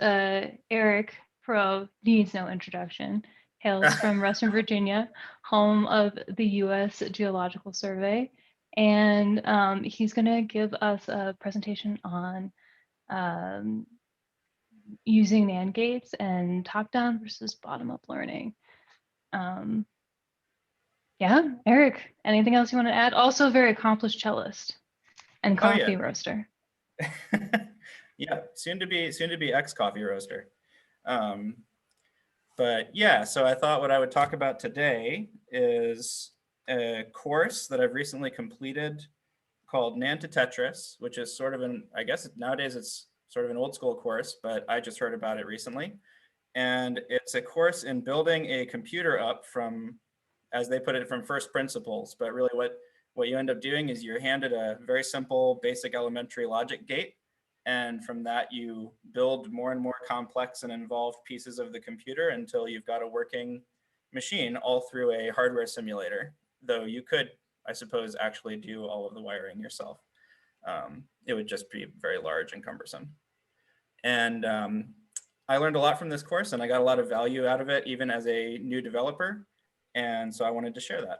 Eric Perreault needs no introduction. Hails from Western Virginia, home of the U.S. Geological Survey. And he's going to give us a presentation on um, using NAND gates and top-down versus bottom-up learning. Yeah, Eric, anything else you want to add? Also a very accomplished cellist and coffee roaster. Yeah, soon to be ex-coffee roaster. But yeah, so I thought what I would talk about today is a course that I've recently completed called NAND to Tetris, which is sort of I guess nowadays it's sort of an old school course, but I just heard about it recently. And it's a course in building a computer up from, as they put it, from first principles. But really what you end up doing is you're handed a very simple basic elementary logic gate. And from that, you build more and more complex and involved pieces of the computer until you've got a working machine all through a hardware simulator. Though you could, I suppose, actually do all of the wiring yourself. It would just be very large and cumbersome. And I learned a lot from this course, and I got a lot of value out of it, even as a new developer. And so I wanted to share that.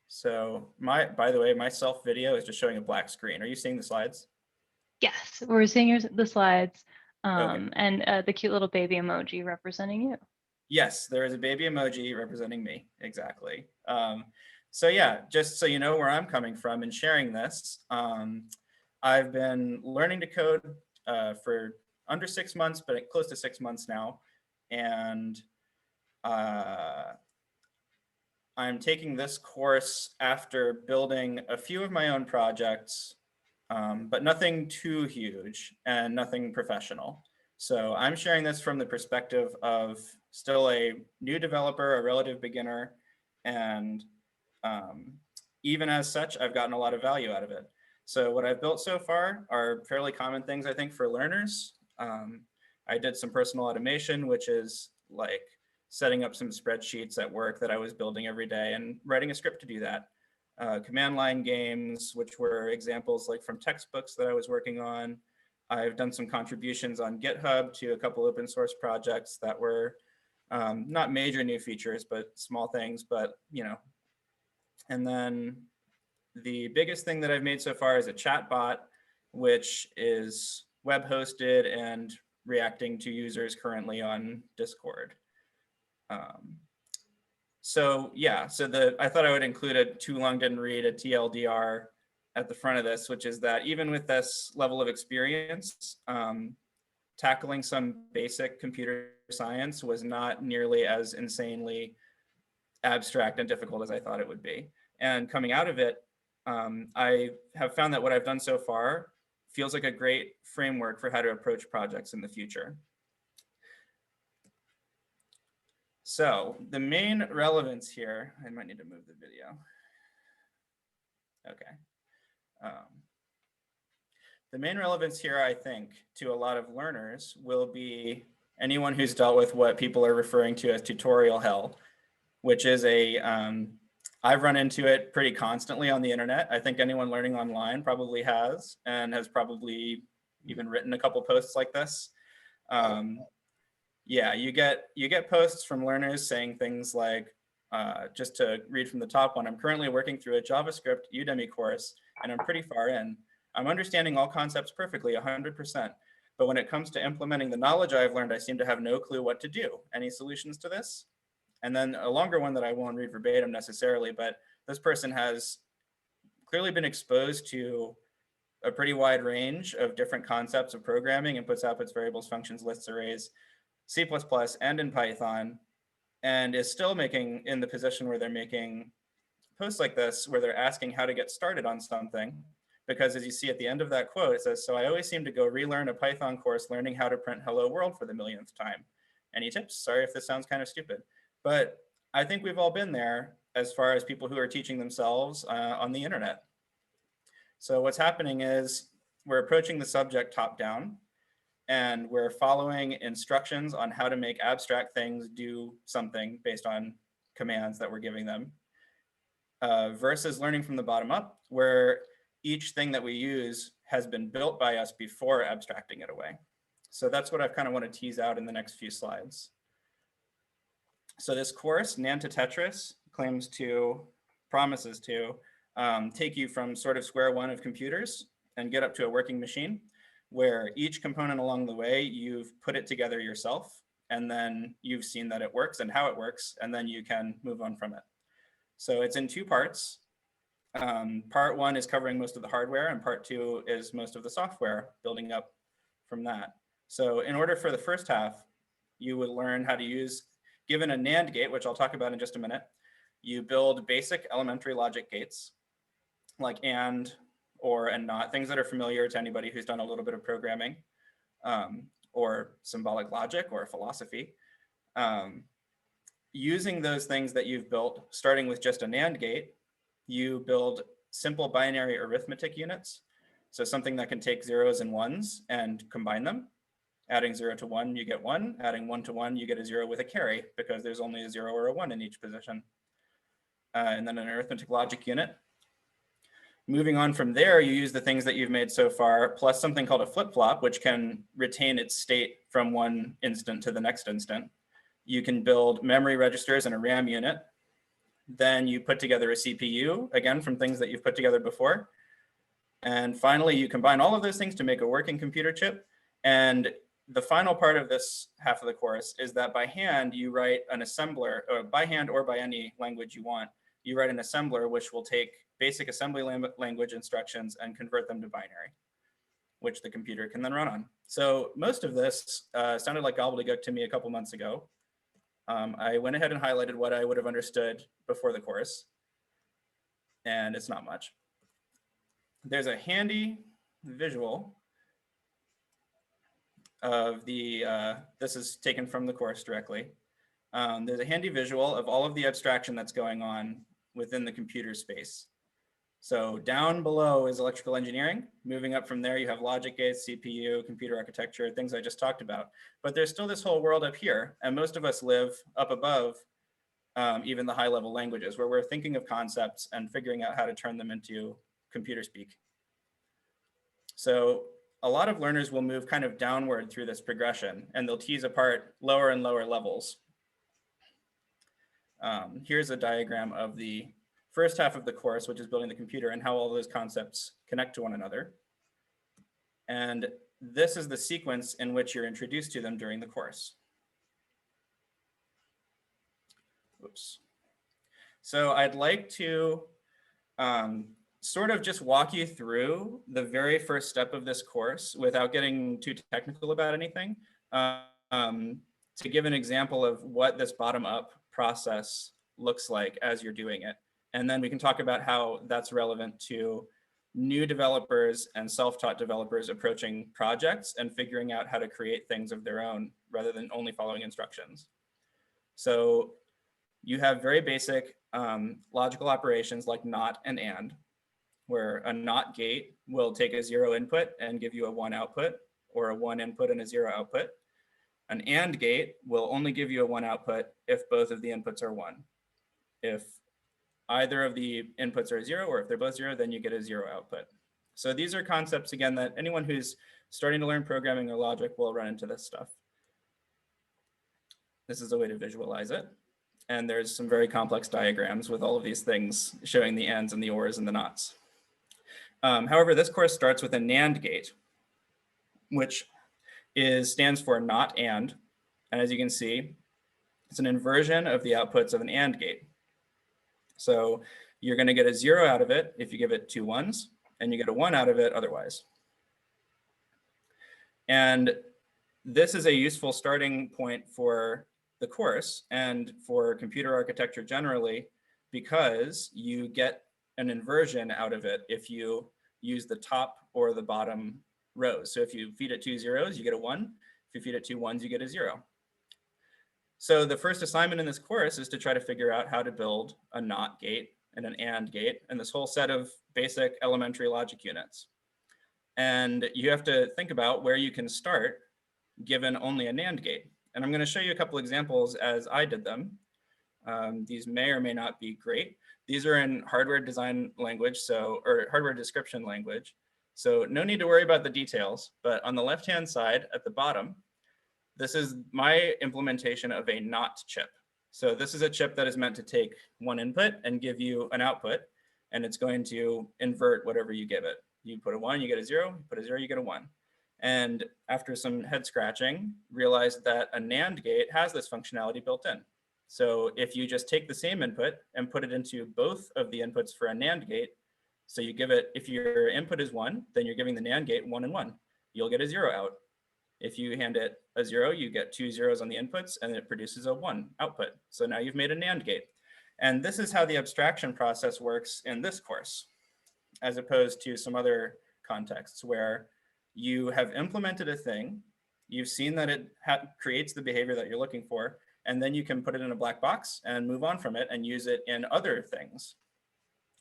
So by the way, my self video is just showing a black screen. Are you seeing the slides? Yes, we're seeing the slides Okay. and the cute little baby emoji representing you. Yes, there is a baby emoji representing me, exactly. So yeah, just so you know where I'm coming from in sharing this, I've been learning to code for under 6 months, but close to 6 months now. And I'm taking this course after building a few of my own projects, but nothing too huge and nothing professional. So I'm sharing this from the perspective of still a new developer, a relative beginner, and even as such, I've gotten a lot of value out of it. So what I've built so far are fairly common things, I think, for learners. I did some personal automation, which is like setting up some spreadsheets at work that I was building every day and writing a script to do that. Command line games, which were examples like from textbooks that I was working on. I've done some contributions on GitHub to a couple open source projects that were not major new features, but small things, but you know. And then the biggest thing that I've made so far is a chat bot, which is web hosted and reacting to users currently on Discord. So yeah, so I thought I would include a too long didn't read, a TLDR at the front of this, which is that even with this level of experience, tackling some basic computer science was not nearly as insanely abstract and difficult as I thought it would be. And coming out of it, I have found that what I've done so far feels like a great framework for how to approach projects in the future. So the main relevance here, I might need to move the video. Okay. The main relevance here, I think, to a lot of learners will be anyone who's dealt with what people are referring to as tutorial hell, which is I've run into it pretty constantly on the internet. I think anyone learning online probably has, and has probably even written a couple posts like this. Yeah, you get posts from learners saying things like, just to read from the top one, I'm currently working through a JavaScript Udemy course, and I'm pretty far in. I'm understanding all concepts perfectly, 100%. But when it comes to implementing the knowledge I've learned, I seem to have no clue what to do. Any solutions to this? And then a longer one that I won't read verbatim necessarily, but this person has clearly been exposed to a pretty wide range of different concepts of programming, inputs, outputs, variables, functions, lists, arrays, C++, and in Python, and is still in the position where they're making posts like this, where they're asking how to get started on something. Because as you see at the end of that quote, it says, so I always seem to go relearn a Python course learning how to print hello world for the millionth time. Any tips? Sorry if this sounds kind of stupid. But I think we've all been there as far as people who are teaching themselves on the internet. So what's happening is we're approaching the subject top down, and we're following instructions on how to make abstract things do something based on commands that we're giving them, versus learning from the bottom up, where each thing that we use has been built by us before abstracting it away. So that's what I kind of want to tease out in the next few slides. So this course, NAND to Tetris, promises to take you from sort of square one of computers and get up to a working machine where each component along the way, you've put it together yourself, and then you've seen that it works and how it works, and then you can move on from it. So it's in two parts. Part one is covering most of the hardware, and part two is most of the software, building up from that. So in order for the first half, you would learn how to use, given a NAND gate, which I'll talk about in just a minute, you build basic elementary logic gates like AND, or, and not, things that are familiar to anybody who's done a little bit of programming, or symbolic logic or philosophy. Using those things that you've built, starting with just a NAND gate, you build simple binary arithmetic units. So something that can take zeros and ones and combine them. Adding 0 to 1, you get 1. Adding 1 to 1, you get a 0 with a carry, because there's only a 0 or a 1 in each position. And then an arithmetic logic unit. Moving on from there, you use the things that you've made so far, plus something called a flip-flop, which can retain its state from one instant to the next instant. You can build memory registers and a RAM unit. Then you put together a CPU, again, from things that you've put together before. And finally, you combine all of those things to make a working computer chip. And the final part of this half of the course is that by hand, you write an assembler, or by hand or by any language you want, you write an assembler which will take basic assembly language instructions and convert them to binary, which the computer can then run on. So most of this sounded like gobbledygook to me a couple months ago. I went ahead and highlighted what I would have understood before the course, and it's not much. There's a handy visual of the, this is taken from the course directly. There's a handy visual of all of the abstraction that's going on within the computer space. So down below is electrical engineering. Moving up from there, you have logic gates, CPU, computer architecture, things I just talked about. But there's still this whole world up here, and most of us live up above even the high-level languages, where we're thinking of concepts and figuring out how to turn them into computer speak. So a lot of learners will move kind of downward through this progression, and they'll tease apart lower and lower levels. Here's a diagram of the first half of the course, which is building the computer, and how all those concepts connect to one another. And this is the sequence in which you're introduced to them during the course. Oops. So I'd like to sort of just walk you through the very first step of this course without getting too technical about anything, to give an example of what this bottom-up process looks like as you're doing it. And then we can talk about how that's relevant to new developers and self-taught developers approaching projects and figuring out how to create things of their own rather than only following instructions. So you have very basic logical operations like NOT and AND, where a NOT gate will take a 0 input and give you a 1 output, or a 1 input and a 0 output. An AND gate will only give you a 1 output if both of the inputs are 1. If either of the inputs are 0, or if they're both 0, then you get a 0 output. So these are concepts, again, that anyone who's starting to learn programming or logic will run into this stuff. This is a way to visualize it. And there's some very complex diagrams with all of these things showing the ands and the ors and the nots. However, this course starts with a NAND gate, which stands for not and. And as you can see, it's an inversion of the outputs of an AND gate. So you're going to get a 0 out of it if you give it 2 ones, and you get a 1 out of it otherwise. And this is a useful starting point for the course and for computer architecture generally, because you get an inversion out of it if you use the top or the bottom rows. So if you feed it 2 zeros, you get a 1. If you feed it 2 ones, you get a 0. So the first assignment in this course is to try to figure out how to build a NOT gate and an AND gate and this whole set of basic elementary logic units. And you have to think about where you can start given only a NAND gate. And I'm going to show you a couple examples as I did them. These may or may not be great. These are in hardware design language, or hardware description language. So no need to worry about the details, but on the left-hand side at the bottom, this is my implementation of a NOT chip. So this is a chip that is meant to take one input and give you an output, and it's going to invert whatever you give it. You put a 1, you get a 0, you put a 0, you get a 1. And after some head scratching, realized that a NAND gate has this functionality built in. So if you just take the same input and put it into both of the inputs for a NAND gate, so you give it, if your input is 1, then you're giving the NAND gate 1 and 1. You'll get a 0 out. If you hand it a 0, you get 2 zeros on the inputs and it produces a 1 output. So now you've made a NAND gate. And this is how the abstraction process works in this course, as opposed to some other contexts where you have implemented a thing, you've seen that it creates the behavior that you're looking for, and then you can put it in a black box and move on from it and use it in other things.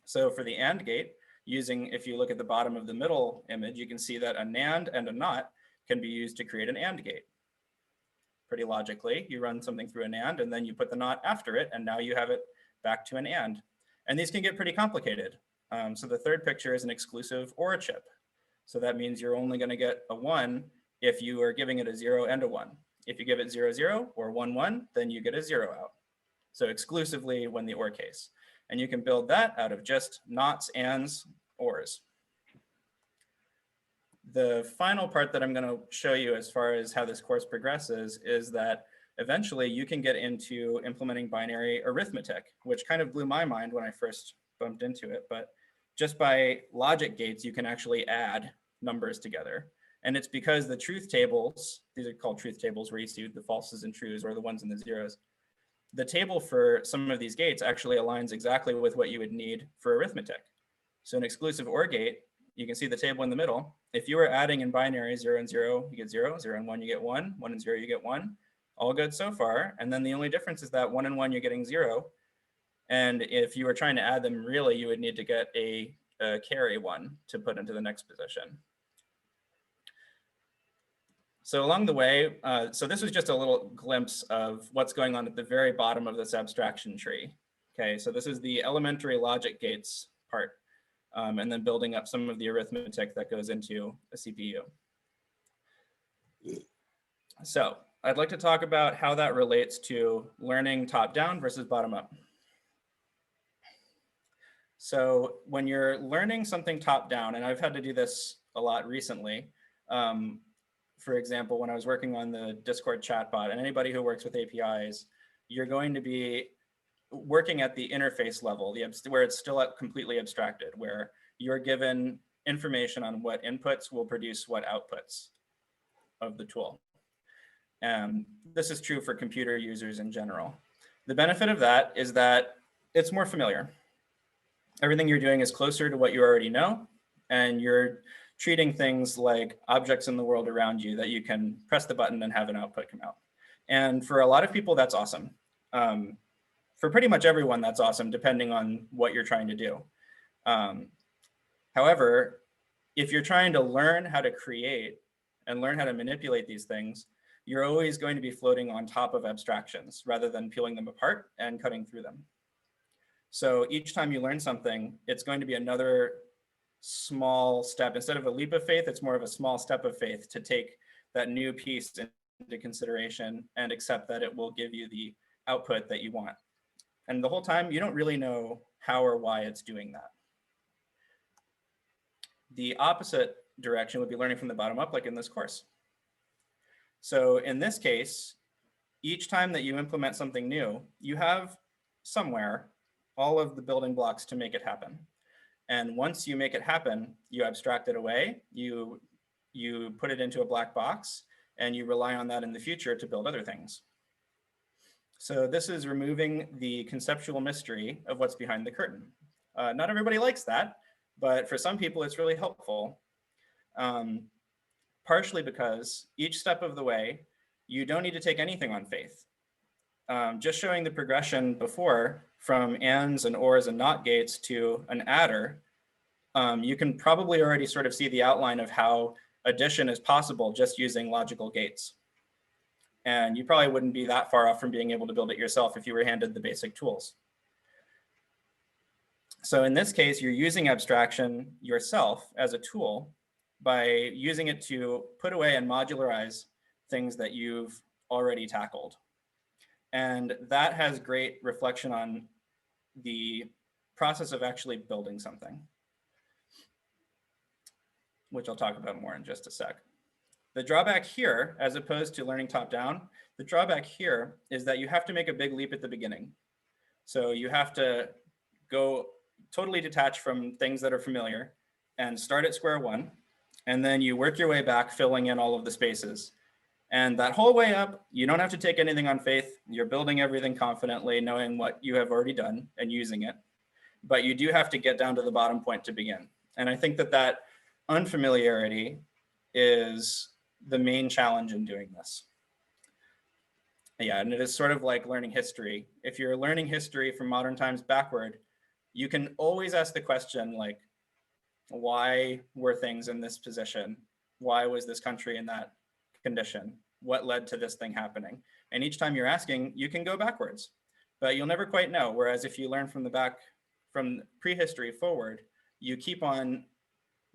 So for the AND gate, if you look at the bottom of the middle image, you can see that a NAND and a NOT can be used to create an AND gate. Pretty logically, you run something through a NAND and then you put the NOT after it, and now you have it back to an AND. And these can get pretty complicated. So the third picture is an exclusive OR chip. So that means you're only going to get a 1 if you are giving it a 0 and a 1. If you give it 0, 0 or 1, 1, then you get a 0 out. So exclusively when the OR case. And you can build that out of just NOTs, ANDs, ORs. The final part that I'm going to show you as far as how this course progresses is that eventually you can get into implementing binary arithmetic, which kind of blew my mind when I first bumped into it. But just by logic gates, you can actually add numbers together. And it's because the truth tables, these are called truth tables where you see the falses and trues or the ones and the zeros. The table for some of these gates actually aligns exactly with what you would need for arithmetic. So an exclusive OR gate, you can see the table in the middle. If you were adding in binary 0 and 0, you get 0, 0 and 1, you get 1, 1 and 0, you get 1. All good so far. And then the only difference is that 1 and 1, you're getting 0. And if you were trying to add them, really, you would need to get a carry 1 to put into the next position. So along the way, so this was just a little glimpse of what's going on at the very bottom of this abstraction tree. Okay, so this is the elementary logic gates part, and then building up some of the arithmetic that goes into a CPU. So I'd like to talk about how that relates to learning top-down versus bottom-up. So when you're learning something top-down, and I've had to do this a lot recently, for example, when I was working on the Discord chatbot, and anybody who works with APIs, you're going to be working at the interface level, where it's still completely abstracted, where you're given information on what inputs will produce what outputs of the tool. This is true for computer users in general. The benefit of that is that it's more familiar. Everything you're doing is closer to what you already know, and you're treating things like objects in the world around you that you can press the button and have an output come out. And for a lot of people, that's awesome. For pretty much everyone, that's awesome, depending on what you're trying to do. However, if you're trying to learn how to create and learn how to manipulate these things, you're always going to be floating on top of abstractions rather than peeling them apart and cutting through them. So each time you learn something, it's going to be another small step. Instead of a leap of faith, it's more of a small step of faith to take that new piece into consideration and accept that it will give you the output that you want. And the whole time, you don't really know how or why it's doing that. The opposite direction would be learning from the bottom up, like in this course. So in this case, each time that you implement something new, you have somewhere all of the building blocks to make it happen. And once you make it happen, you abstract it away, you put it into a black box, and you rely on that in the future to build other things. So this is removing the conceptual mystery of what's behind the curtain. Not everybody likes that, but for some people, it's really helpful. Partially because each step of the way, you don't need to take anything on faith. Just showing the progression before from ANDs and ORs and NOT gates to an adder, you can probably already sort of see the outline of how addition is possible just using logical gates. And you probably wouldn't be that far off from being able to build it yourself if you were handed the basic tools. So in this case, you're using abstraction yourself as a tool by using it to put away and modularize things that you've already tackled. And that has great reflection on the process of actually building something, which I'll talk about more in just a sec. The drawback here, as opposed to learning top down, the drawback here is that you have to make a big leap at the beginning. So you have to go totally detached from things that are familiar and start at square one. And then you work your way back, filling in all of the spaces. And that whole way up, you don't have to take anything on faith. You're building everything confidently, knowing what you have already done and using it. But you do have to get down to the bottom point to begin. And I think that that unfamiliarity is the main challenge in doing this. Yeah, and it is sort of like learning history. If you're learning history from modern times backward, you can always ask the question, like, why were things in this position? Why was this country in that condition? What led to this thing happening? And each time you're asking, you can go backwards, but you'll never quite know. Whereas if you learn from the back, from prehistory forward, you keep on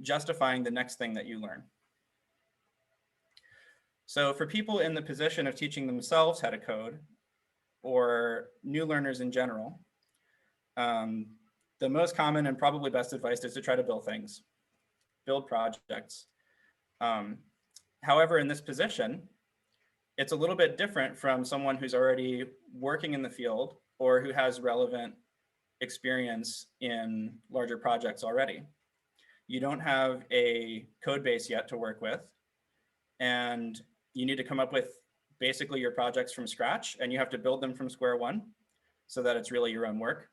justifying the next thing that you learn. So for people in the position of teaching themselves how to code, or new learners in general, the most common and probably best advice is to try to build things, build projects. However, in this position, it's a little bit different from someone who's already working in the field or who has relevant experience in larger projects already. You don't have a code base yet to work with, and you need to come up with basically your projects from scratch, and you have to build them from square one so that it's really your own work.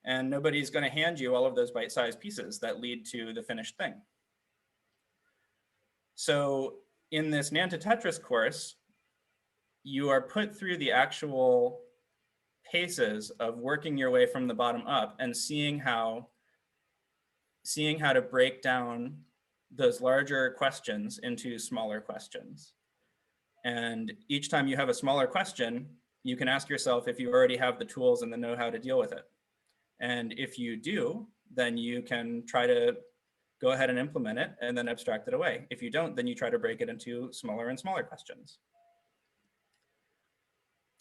And nobody's going to hand you all of those bite-sized pieces that lead to the finished thing. So in this Nanta Tetris course, you are put through the actual paces of working your way from the bottom up and seeing how to break down those larger questions into smaller questions. And each time you have a smaller question, you can ask yourself if you already have the tools and the know-how to deal with it. And if you do, then you can try to go ahead and implement it and then abstract it away. If you don't, then you try to break it into smaller and smaller questions.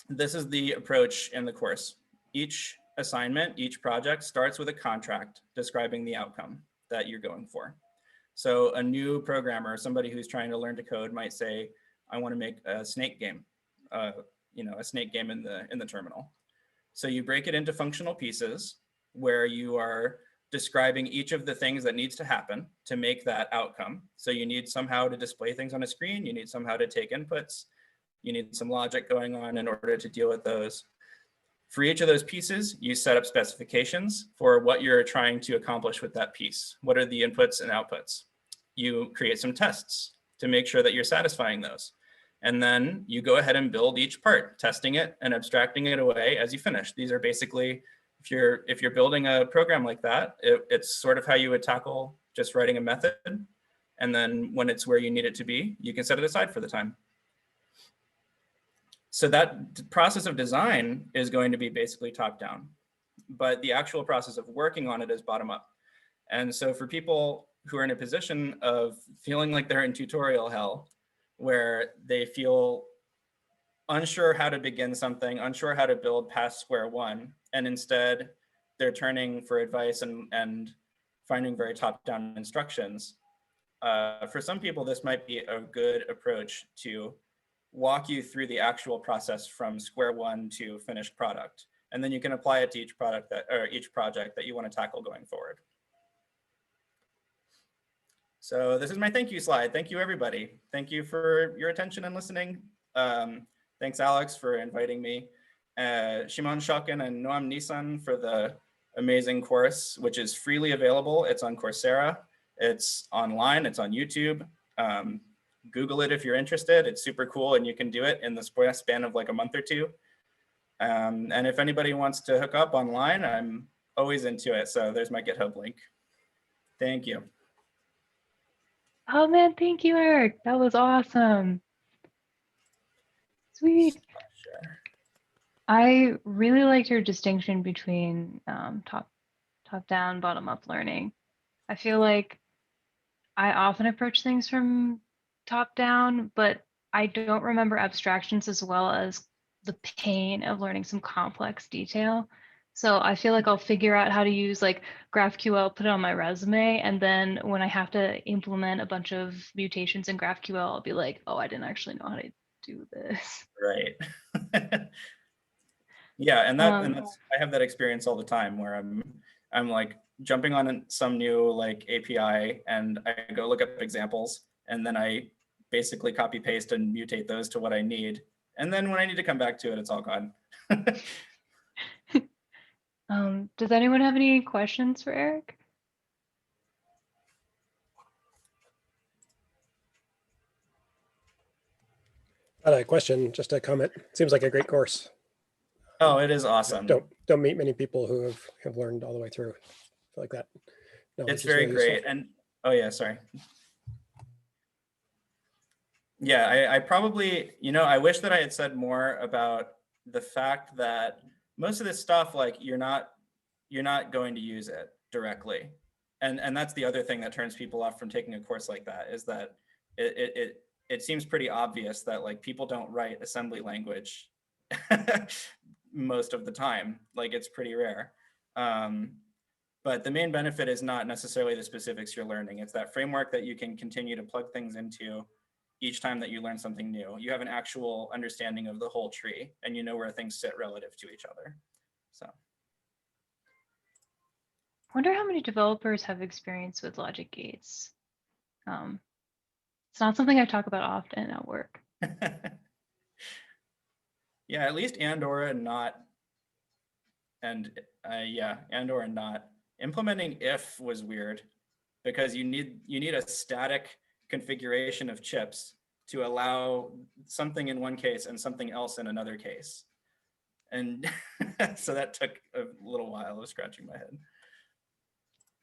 This is the approach in the course. Each assignment, each project starts with a contract describing the outcome that you're going for. So a new programmer, somebody who's trying to learn to code might say, I want to make a snake game, a snake game in the terminal. So you break it into functional pieces where you are describing each of the things that needs to happen to make that outcome. So you need somehow to display things on a screen. You need somehow to take inputs. You need some logic going on in order to deal with those. For each of those pieces, you set up specifications for what you're trying to accomplish with that piece. What are the inputs and outputs? You create some tests to make sure that you're satisfying those. And then you go ahead and build each part, testing it and abstracting it away as you finish. These are basically, if you're building a program like that, it's sort of how you would tackle just writing a method. And then when it's where you need it to be, you can set it aside for the time. So that process of design is going to be basically top down, but the actual process of working on it is bottom up. And so for people who are in a position of feeling like they're in tutorial hell, where they feel unsure how to begin something, unsure how to build past square one, and instead they're turning for advice and finding very top-down instructions. For some people, this might be a good approach to walk you through the actual process from square one to finished product. And then you can apply it to each product each project that you want to tackle going forward. So this is my thank you slide. Thank you, everybody. Thank you for your attention and listening. Thanks, Alex, for inviting me. Shimon Shokin and Noam Nissan for the amazing course, which is freely available. It's on Coursera. It's online. It's on YouTube. Google it if you're interested. It's super cool, and you can do it in the span of like a month or two. And if anybody wants to hook up online, I'm always into it. So there's my GitHub link. Thank you. Oh man, thank you, Eric. That was awesome. Sweet. Sure. I really liked your distinction between top down, bottom up learning. I feel like I often approach things from top down, but I don't remember abstractions as well as the pain of learning some complex detail. So I feel like I'll figure out how to use like GraphQL, put it on my resume, and then when I have to implement a bunch of mutations in GraphQL, I'll be like, oh, I didn't actually know how to do this. Right. Yeah, and Um, that's I have that experience all the time where I'm like jumping on some new like API and I go look up examples and then I basically copy paste and mutate those to what I need. And then when I need to come back to it, it's all gone. does anyone have any questions for Eric? Not a question, just a comment. Seems like a great course. Oh, it is You know, awesome. don't meet many people who have learned all the way through. I feel like that knowledge It's is very really useful. great. And oh yeah, sorry. Yeah, I probably, I wish that I had said more about the fact that most of this stuff, like you're not going to use it directly. And that's the other thing that turns people off from taking a course like that is that it seems pretty obvious that like people don't write assembly language most of the time. Like it's pretty rare. But the main benefit is not necessarily the specifics you're learning. It's that framework that you can continue to plug things into each time that you learn something new. You have an actual understanding of the whole tree and you know where things sit relative to each other. So. Wonder how many developers have experience with logic gates. It's not something I talk about often at work. Yeah, at least and or and not. And yeah, and or and not. Implementing if was weird because you need a static configuration of chips to allow something in one case and something else in another case. And so that took a little while of scratching my head.